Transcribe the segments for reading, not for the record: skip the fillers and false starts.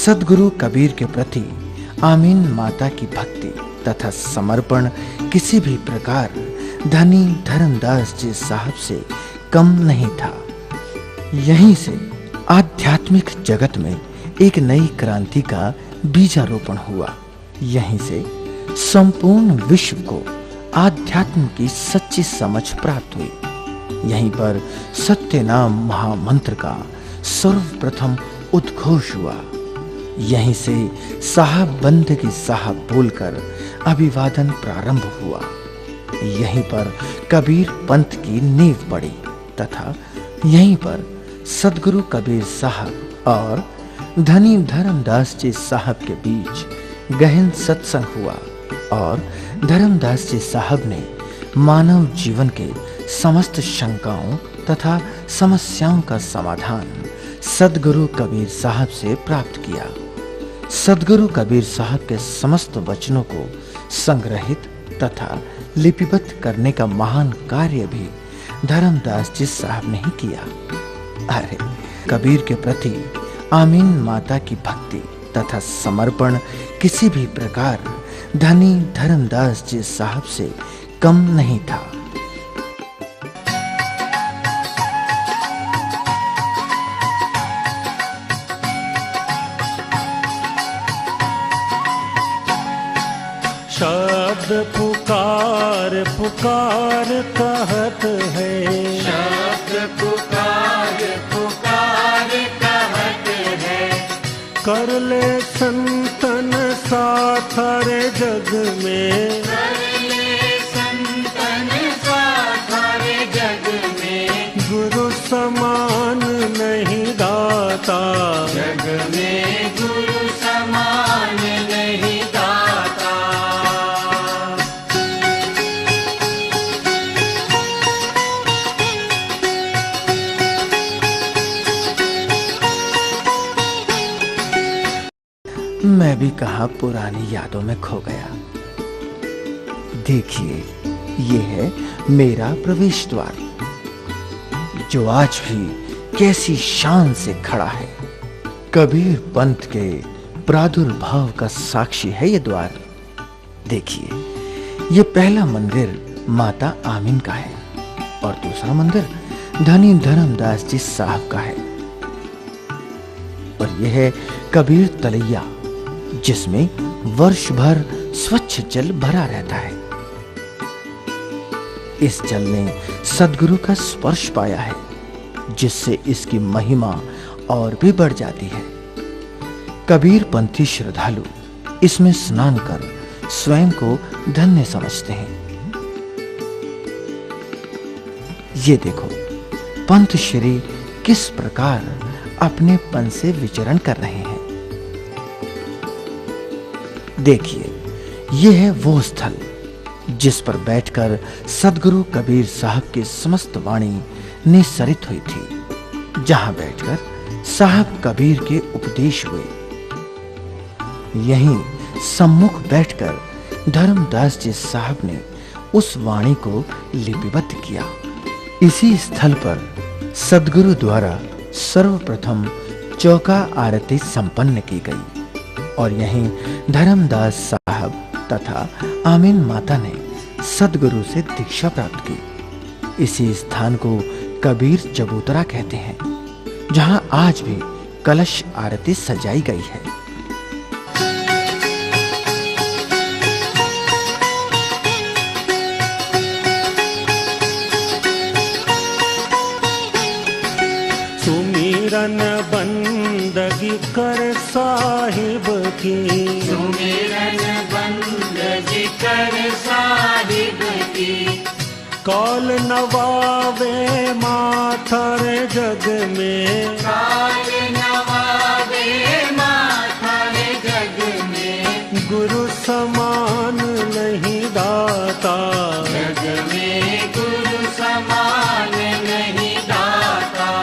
सद्गुरु कबीर के प्रति आमीन माता की भक्ति तथा समर्पण किसी भी प्रकार धनी धर्मदास जी साहब से कम नहीं था। यहीं से आध्यात्मिक जगत में एक नई क्रांति का बीजारोपण हुआ। यहीं से संपूर्ण विश्व को आध्यात्म की सच्ची समझ प्राप्त हुई। यहीं पर सत्य नाम महामंत्र का सर्वप्रथम उद्घोष हुआ। यहीं से साहब बंदगी साहब बोलकर अभिवादन प्रारंभ हुआ। यहीं पर कबीर पंथ की नींव पड़ी तथा यहीं पर सद्गुरु कबीर साहब और धनी धर्मदास जी साहब के बीच गहन सत्संग हुआ और धर्मदास जी साहब ने मानव जीवन के समस्त शंकाओं तथा समस्याओं का समाधान सद्गुरु कबीर साहब से प्राप्त किया। सद्गुरु कबीर साहब के समस्त वचनों को संग्रहित तथा लिपिबद्ध करने का महान कार्य भी धर्मदास जी साहब ने ही किया। अरे कबीर के प्रति आमीन माता की भक्ति तथा समर्पण किसी भी प्रकार धनी धर्मदास जी साहब से कम नहीं था। शब्द पुकार पुकार कहत है, शब्द पुकार पुकार कहत है। कर ले संतन साथ रे जग में, कर ले संतन साथ रे जग में। गुरु समान नहीं दाता, जग में गुरु समान नहीं दाता। मैं भी कहा पुरानी यादों में खो गया। देखिए, ये है मेरा प्रवेश द्वार जो आज भी कैसी शान से खड़ा है। कबीर पंथ के प्रादुर्भाव का साक्षी है ये द्वार। देखिए, ये पहला मंदिर माता आमीन का है और दूसरा मंदिर धनी धर्मदास जी साहब का है और यह है कबीर तलैया जिसमें वर्ष भर स्वच्छ जल भरा रहता है। इस जल ने सद्गुरु का स्पर्श पाया है जिससे इसकी महिमा और भी बढ़ जाती है। कबीर पंथी श्रद्धालु इसमें स्नान कर स्वयं को धन्य समझते हैं। ये देखो, पंथ श्री किस प्रकार अपने पन से विचरण कर रहे हैं। देखिए, यह है वो स्थल जिस पर बैठकर सद्गुरु कबीर साहब की समस्त वाणी निस्सरित हुई थी, जहां बैठकर साहब कबीर के उपदेश हुए। यहीं सम्मुख बैठकर धर्मदास जी साहब ने उस वाणी को लिपिबद्ध किया। इसी स्थल पर सद्गुरु द्वारा सर्वप्रथम चौका आरती संपन्न की गई और यहीं धर्मदास साहब तथा आमीन माता ने सद्गुरु से दीक्षा प्राप्त की। इसी स्थान को कबीर चबूतरा कहते हैं, जहां आज भी कलश आरती सजाई गई है। सुमिरन बंदगी कर साहिब की, सुमिरन बंदगी कर साहिब की। कौल नवावे माथर जग में, काल नवावे माथर जग में। गुरु समान नहीं दाता, जग में गुरु समान नहीं दाता।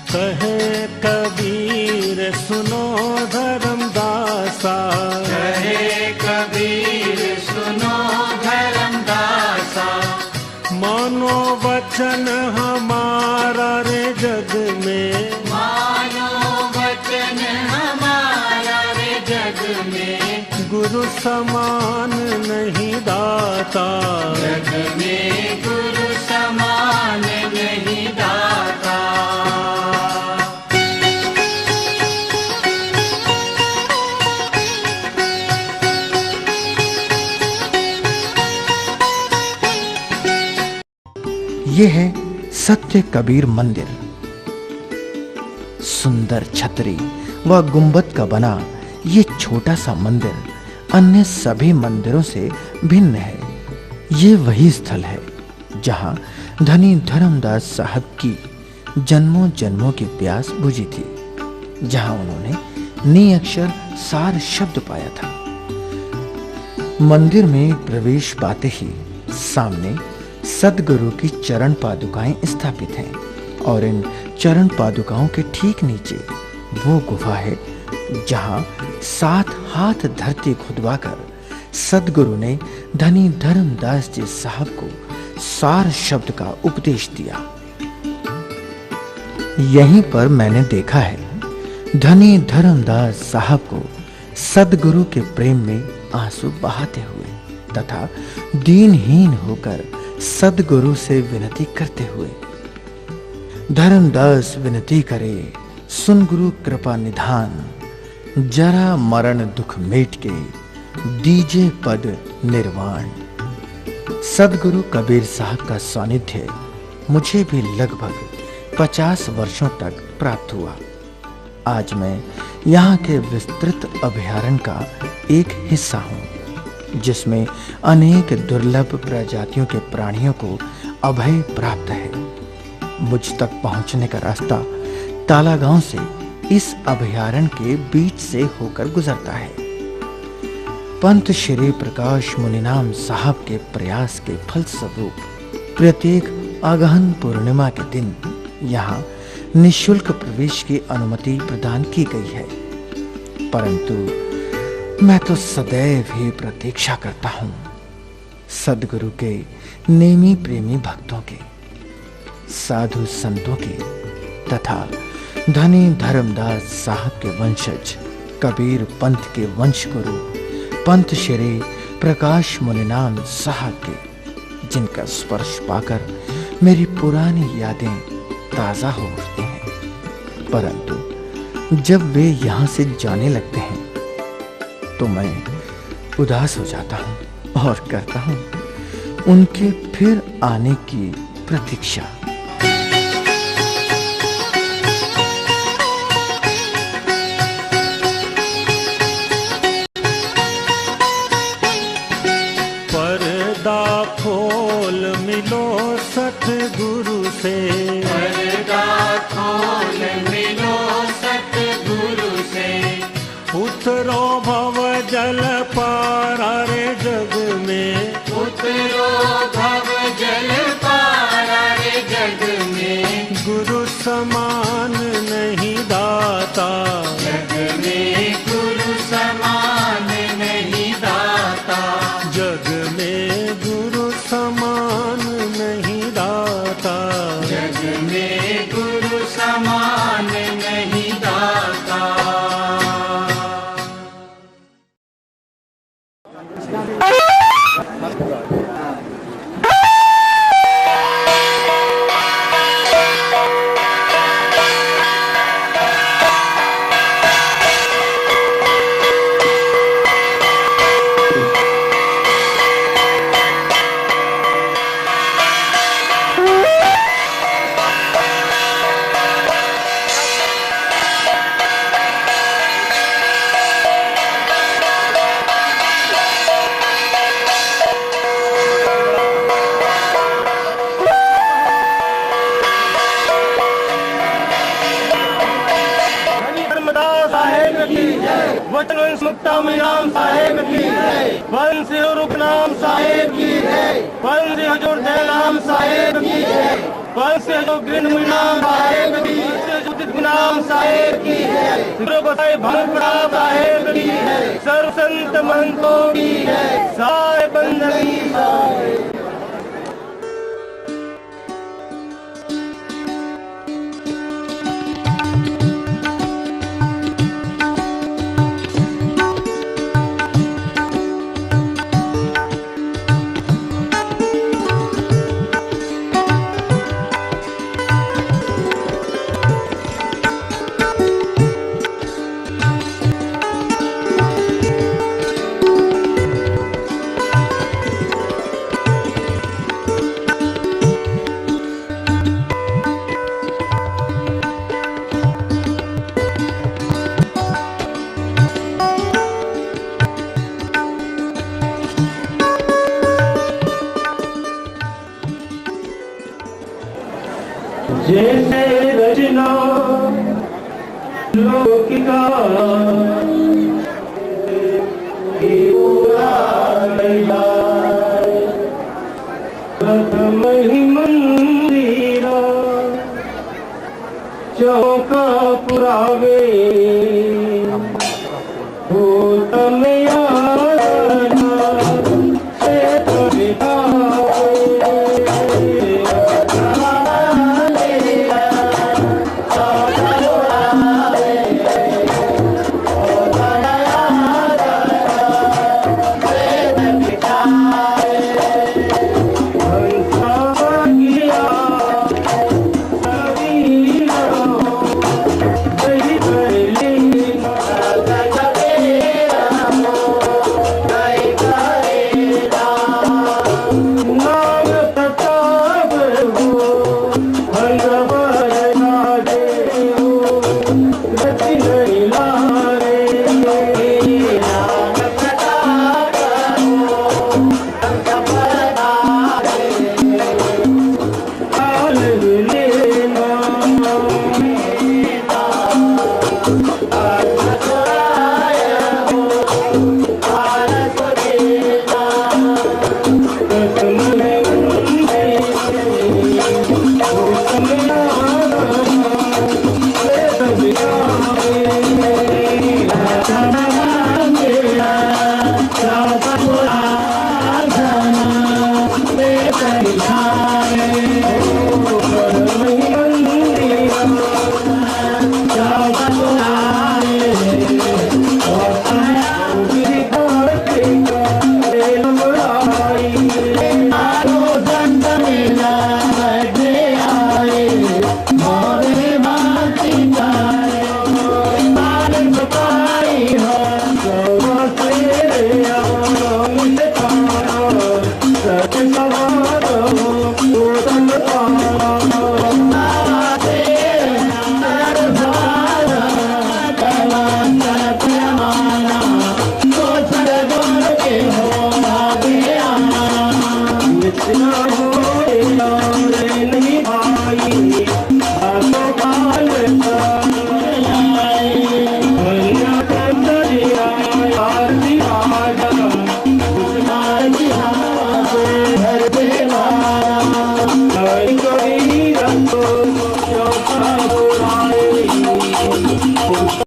कहे कबीर सुनो धर्मदासा, कहे कबीर गुरु समान नहीं दाता, जग में गुरु समान नहीं दाता। ये है सत्य कबीर मंदिर। सुंदर छतरी व गुंबद का बना ये छोटा सा मंदिर अन्य सभी मंदिरों से भिन्न है। ये वही स्थल है जहां धनी धर्मदास साहब की जन्मों जन्मों की प्यास बुझी थी, जहां उन्होंने नी अक्षर सार शब्द पाया था। मंदिर में प्रवेश पाते ही सामने सदगुरु की चरण पादुकाएं स्थापित हैं और इन चरण पादुकाओं के ठीक नीचे वो गुफा है जहां 7 हाथ धरती खुदवाकर सदगुरु ने धनी धर्मदास जी साहब को सार शब्द का उपदेश दिया। यहीं पर मैंने देखा है धनी धर्मदास साहब को सदगुरु के प्रेम में आंसू बहाते हुए तथा दीनहीन होकर सदगुरु से विनती करते हुए। धर्मदास विनती करे, सुन गुरु कृपा निधान, जरा मरण दुख मेट के दीजे पद निर्वाण। सदगुरु कबीर साहब का सानिध्य मुझे भी लगभग 50 वर्षों तक प्राप्त हुआ। आज मैं यहाँ के विस्तृत अभयारण्य का एक हिस्सा हूँ, जिसमें अनेक दुर्लभ प्रजातियों के प्राणियों को अभय प्राप्त है। मुझ तक पहुंचने का रास्ता ताला गांव से इस अभयारण्य के बीच से होकर गुजरता है। पंत श्री प्रकाश मुनिनाम साहब के प्रयास के फलस्वरूप प्रत्येक अगहन पूर्णिमा के दिन यहाँ निःशुल्क प्रवेश की अनुमति प्रदान की गई है, परंतु मैं तो सदैव ही प्रतीक्षा करता हूँ सदगुरु के नेमी प्रेमी भक्तों के, साधु संतों के तथा धनी धर्मदास साहब के वंशज कबीर पंथ के वंशगुरु पंत श्री प्रकाश मुनिनाम साहब के, जिनका स्पर्श पाकर मेरी पुरानी यादें ताजा हो उठती हैं। परंतु जब वे यहाँ से जाने लगते हैं तो मैं उदास हो जाता हूँ और करता हूँ उनके फिर आने की प्रतीक्षा। पर्दा खोल मिलो सतगुरु से, पर्दा खोल मिलो सतगुरु से, उतरो भव जल पारा रे जग में, उतरो भव जल पारा रे जग में। गुरु समान नहीं दाता, जग में गुरु समान नहीं दाता, जग में गुरु समान नहीं दाता, जग में गुरु समान नहीं दाता। वचन मुक्तामणिराम साहेब की जय, बंसी रुकनाम साहेब की जय, बंसी हजूर जयराम साहेब की जय, बंसी हजूर गिरनाम साहेब की, बंसी नाम साहेब की जय, गुरु गोसाई भंगड़ा साहेब की जय, सर्व संत महंतों की जय, सारे बंदगी साहेब। लौकिका प्रथम ही मंदिरा चौका पुरावे